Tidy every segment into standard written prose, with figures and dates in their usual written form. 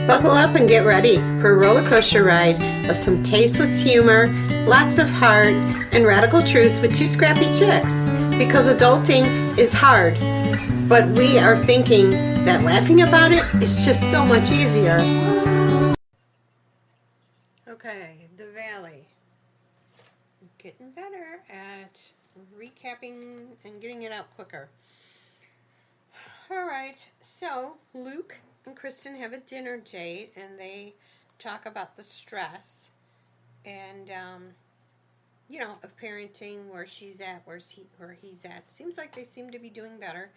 Buckle up and get ready for a roller coaster ride of some tasteless humor, lots of heart, and radical truth with two scrappy chicks. Because adulting is hard, but we are thinking that laughing about it is just so much easier. Okay, The Valley. Getting better at recapping and getting it out quicker. Alright, so Luke and Kristen have a dinner date and they talk about the stress and of parenting, where she's at, where he's at. Seems like they seem to be doing better.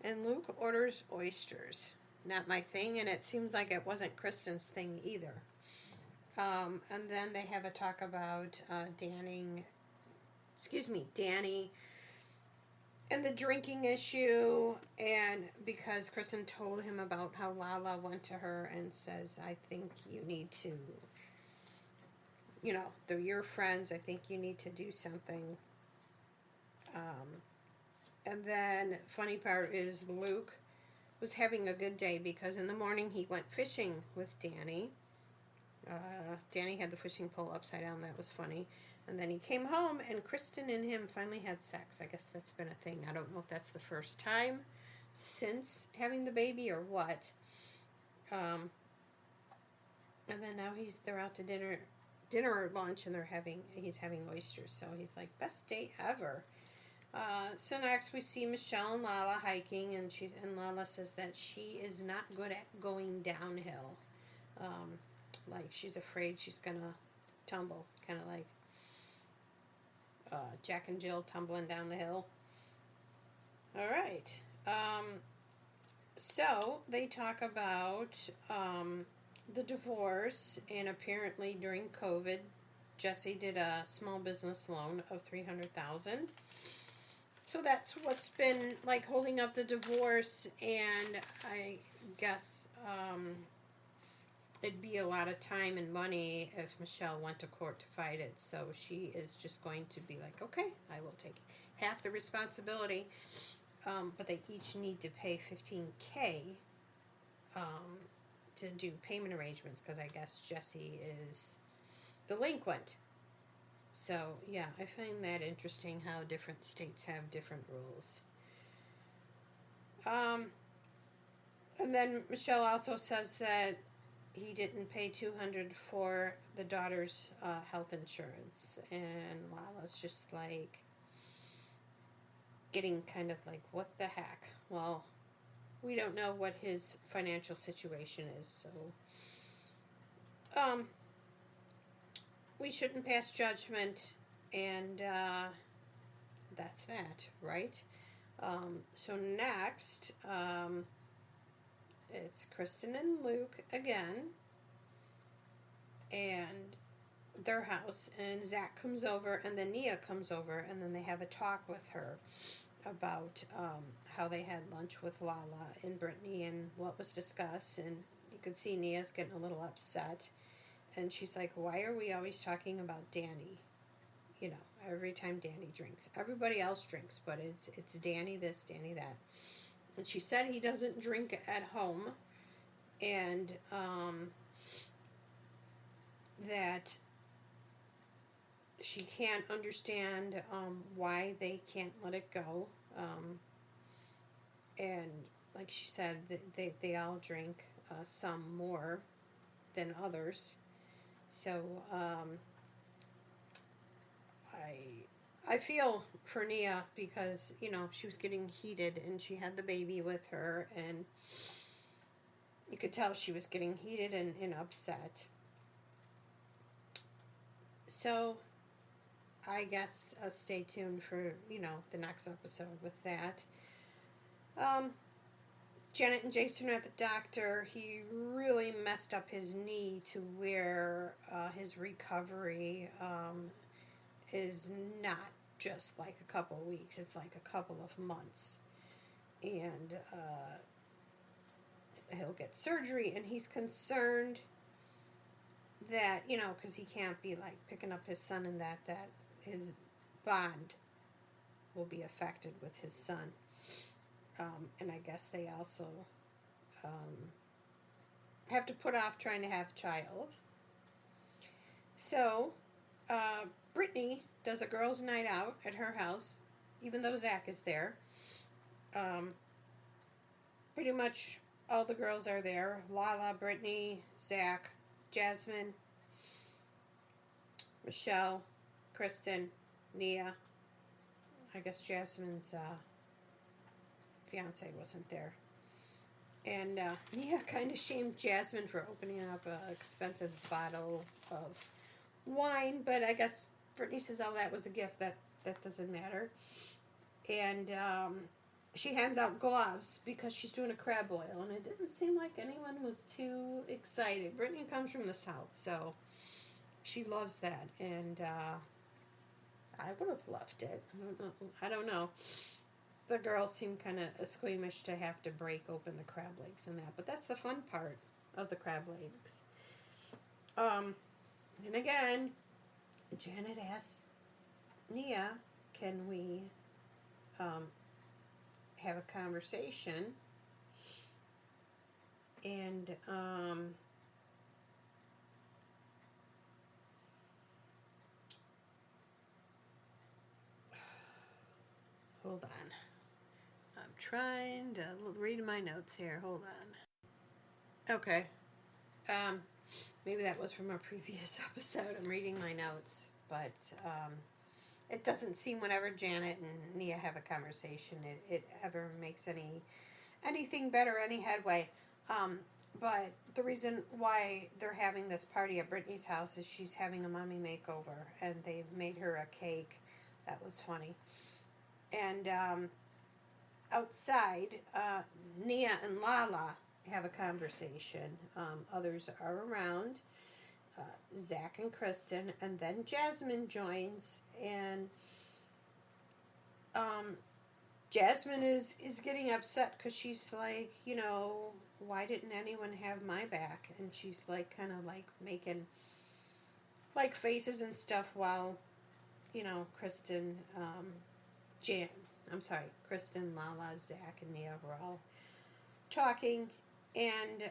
And Luke orders oysters. Not my thing, and it seems like it wasn't Kristen's thing either. And then they have a talk about Danny and the drinking issue, and because Kristen told him about how Lala went to her and says, I think you need to, they're your friends, I think you need to do something. And then, funny part is Luke was having a good day because in the morning he went fishing with Danny. Danny had the fishing pole upside down, that was funny. And then he came home and Kristen and him finally had sex. I guess that's been a thing. I don't know if that's the first time since having the baby or what. And then now they're out to dinner or lunch, and he's having oysters. So he's like, best day ever. So next we see Michelle and Lala hiking, and Lala says that she is not good at going downhill. Like she's afraid she's gonna tumble, kind of like Jack and Jill tumbling down the hill. All right. So they talk about the divorce, and apparently during COVID, Jesse did a small business loan of $300,000. So that's what's been like holding up the divorce, and I guess it'd be a lot of time and money if Michelle went to court to fight it. So she is just going to be like, okay, I will take half the responsibility. But they each need to pay $15K to do payment arrangements, because I guess Jesse is delinquent. So, yeah, I find that interesting how different states have different rules. And then Michelle also says that he didn't pay $200 for the daughter's health insurance. And Lala's just like getting kind of like, what the heck? Well, we don't know what his financial situation is, so we shouldn't pass judgment, and that's that, right? So next, it's Kristen and Luke again, and their house, and Zach comes over, and then Nia comes over, and then they have a talk with her about how they had lunch with Lala and Brittany and what was discussed, and you could see Nia's getting a little upset, and she's like, why are we always talking about Danny? Every time Danny drinks. Everybody else drinks, but it's Danny this, Danny that. And she said he doesn't drink at home, and that she can't understand why they can't let it go. And like she said, they all drink, some more than others. So I feel for Nia because, she was getting heated and she had the baby with her, and you could tell she was getting heated and upset. So I guess stay tuned for, the next episode with that. Janet and Jason are at the doctor. He really messed up his knee to where his recovery is not just like a couple of weeks. It's like a couple of months. And he'll get surgery, and he's concerned that, because he can't be like picking up his son, and that his bond will be affected with his son. And I guess they also have to put off trying to have a child. So, Brittany does a girls' night out at her house, even though Zach is there. Um, Pretty much all the girls are there. Lala, Brittany, Zach, Jasmine, Michelle, Kristen, Nia. I guess Jasmine's fiance wasn't there. And Nia kind of shamed Jasmine for opening up an expensive bottle of wine, but I guess Brittany says, "Oh, that was a gift. That doesn't matter." And she hands out gloves because she's doing a crab boil, and it didn't seem like anyone was too excited. Brittany comes from the South, so she loves that, and I would have loved it. I don't know. The girls seem kind of squeamish to have to break open the crab legs and that, but that's the fun part of the crab legs. And again, Janet asks Nia, "Can we have a conversation?" And hold on. I'm trying to read my notes here. Hold on. Okay. Maybe that was from a previous episode. I'm reading my notes, but it doesn't seem whenever Janet and Nia have a conversation, it ever makes anything better, any headway. But the reason why they're having this party at Brittany's house is she's having a mommy makeover, and they made her a cake. That was funny. And outside, Nia and Lala have a conversation. Others are around. Zach and Kristen, and then Jasmine joins, and Jasmine is getting upset because she's like, why didn't anyone have my back? And she's like, kind of like making like faces and stuff while, Kristen, Kristen, Lala, Zach, and Nia were all talking, and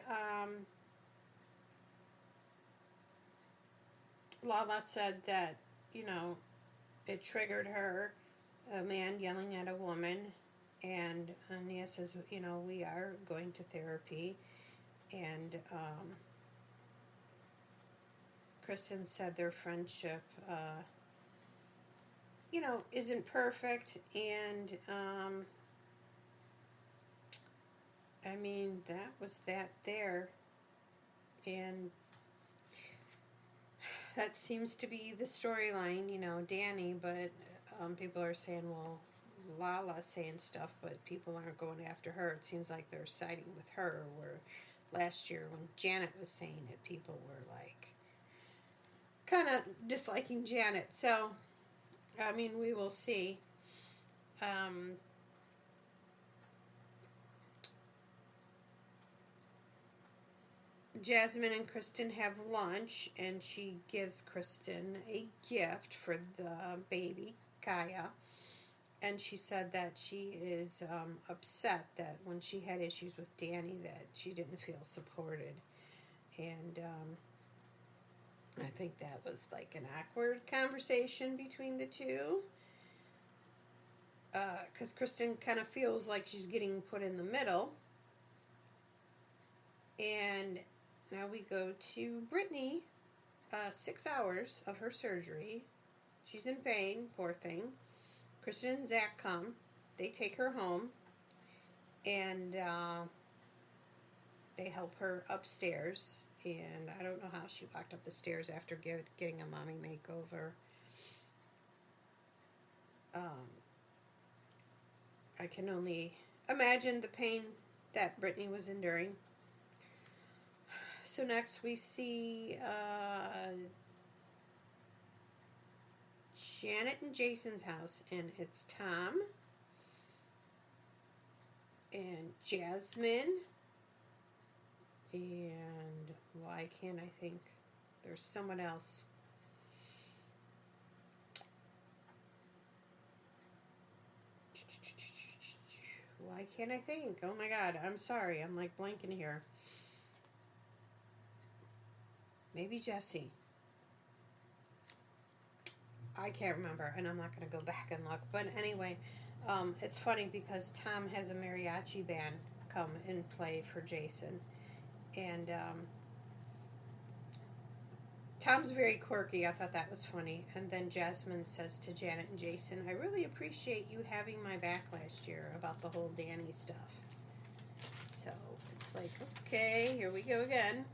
Lala said that, it triggered her, a man yelling at a woman, and Nia says, we are going to therapy, and Kristen said their friendship, isn't perfect, and that was that there, and that seems to be the storyline, Danny, but people are saying, well, Lala's saying stuff, but people aren't going after her. It seems like they're siding with her, where last year when Janet was saying it, people were like kind of disliking Janet. So, we will see. Jasmine and Kristen have lunch, and she gives Kristen a gift for the baby, Kaya. And she said that she is upset that when she had issues with Danny that she didn't feel supported. And I think that was like an awkward conversation between the two. Because Kristen kind of feels like she's getting put in the middle. And now we go to Brittany, 6 hours of her surgery. She's in pain, poor thing. Kristen and Zach come. They take her home, and they help her upstairs. And I don't know how she walked up the stairs after getting a mommy makeover. I can only imagine the pain that Brittany was enduring. So next we see Janet and Jason's house, and it's Tom and Jasmine, and why can't I think? There's someone else. Why can't I think? Oh my god, I'm sorry. I'm like blanking here. Maybe Jesse. I can't remember, and I'm not going to go back and look. But anyway, it's funny because Tom has a mariachi band come and play for Jason. And Tom's very quirky. I thought that was funny. And then Jasmine says to Janet and Jason, I really appreciate you having my back last year about the whole Danny stuff. So it's like, okay, here we go again.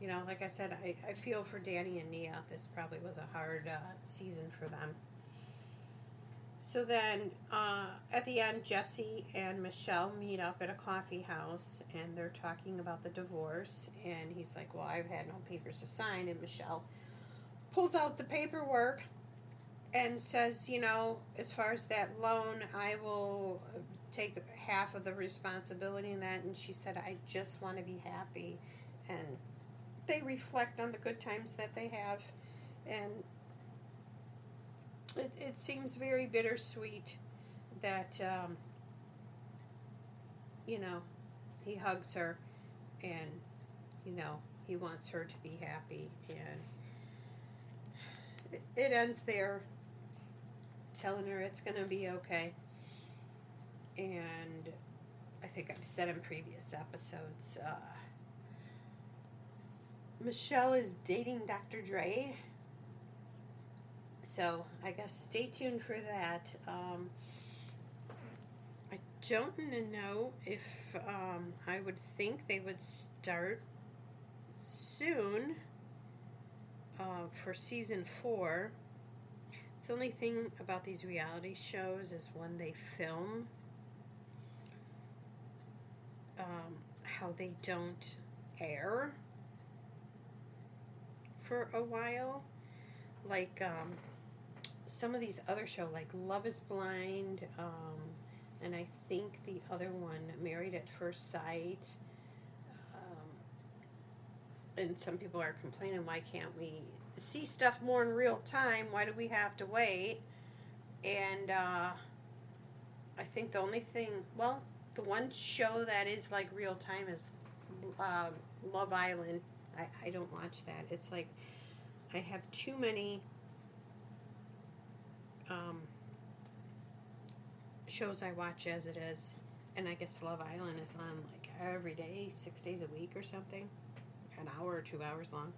You know, like I said, I feel for Danny and Nia. This probably was a hard season for them. So then, at the end, Jesse and Michelle meet up at a coffee house, and they're talking about the divorce. And he's like, well, I've had no papers to sign. And Michelle pulls out the paperwork and says, you know, as far as that loan, I will take half of the responsibility in that. And she said, I just want to be happy. And they reflect on the good times that they have. And it seems very bittersweet that, you know, he hugs her and, you know, he wants her to be happy. And it ends there, telling her it's going to be okay. And I think I've said in previous episodes, Michelle is dating Dr. Dre. So I guess stay tuned for that. I don't know if I would think they would start soon for season 4. It's the only thing about these reality shows is when they film, how they don't air for a while. Like some of these other shows, like Love is Blind, and I think the other one, Married at First Sight. And some people are complaining, why can't we see stuff more in real time? Why do we have to wait? And I think the only thing, well, the one show that is like real time is Love Island. I don't watch that. It's like I have too many shows I watch as it is. And I guess Love Island is on like every day, 6 days a week or something. An hour or 2 hours long.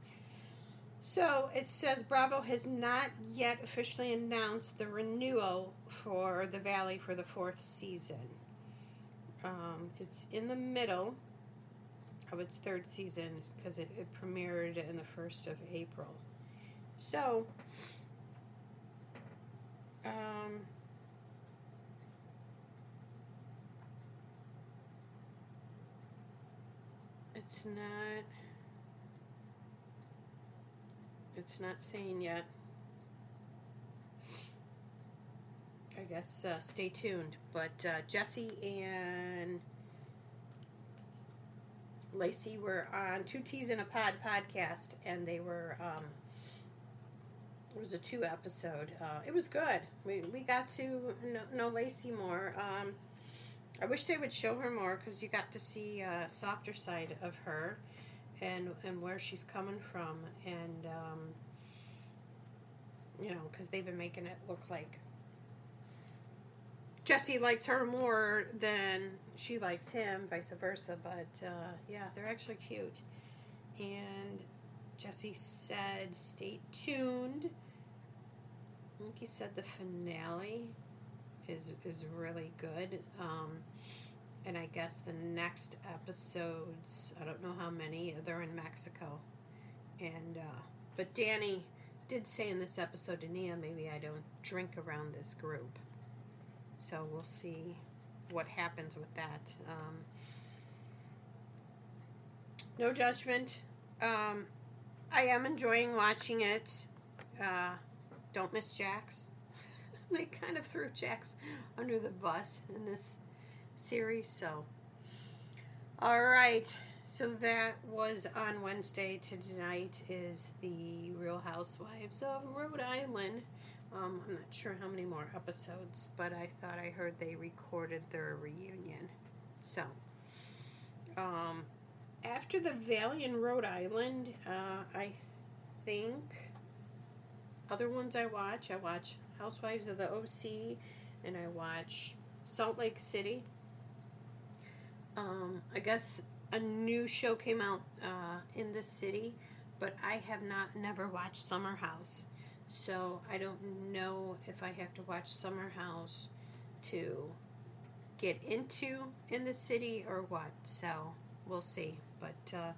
So it says Bravo has not yet officially announced the renewal for The Valley for the 4th season. It's in the middle of its 3rd season because it premiered in the 1st of April. So, it's not saying yet. I guess stay tuned. But Jesse and Lacey were on Two Teas in a Pod podcast, and they were, it was a 2 episode. It was good. We got to know Lacey more. I wish they would show her more because you got to see a softer side of her and where she's coming from. And, you know, because they've been making it look like Jesse likes her more than she likes him, vice versa. But, yeah, they're actually cute. And Jesse said, stay tuned. I think he said the finale is really good. And I guess the next episodes, I don't know how many, they're in Mexico. And, but Danny did say in this episode to Nia, maybe I don't drink around this group. So we'll see what happens with that. No judgment. I am enjoying watching it. Don't miss Jax. They kind of threw Jax under the bus in this series. So, all right. So that was on Wednesday. Tonight is the Real Housewives of Rhode Island. I'm not sure how many more episodes, but I thought I heard they recorded their reunion. So, After the Valley in Rhode Island, I think other ones I watch Housewives of the OC, and I watch Salt Lake City. I guess a new show came out in this city, but I have never watched Summer House, so I don't know if I have to watch Summer House to get into in the city or what. So we'll see. But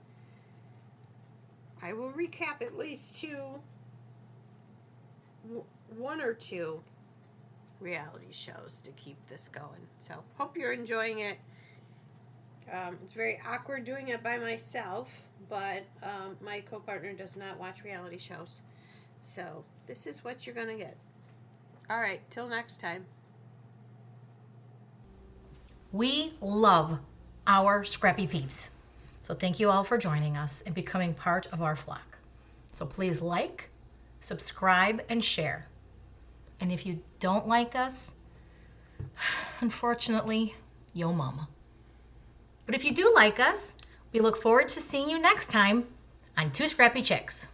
I will recap at least one or two reality shows to keep this going. So hope you're enjoying it. It's very awkward doing it by myself, but my co-partner does not watch reality shows. So this is what you're going to get. All right, till next time. We love our Scrappy Peeps. So thank you all for joining us and becoming part of our flock. So please like, subscribe, and share. And if you don't like us, unfortunately, yo mama. But if you do like us, we look forward to seeing you next time on Two Scrappy Chicks.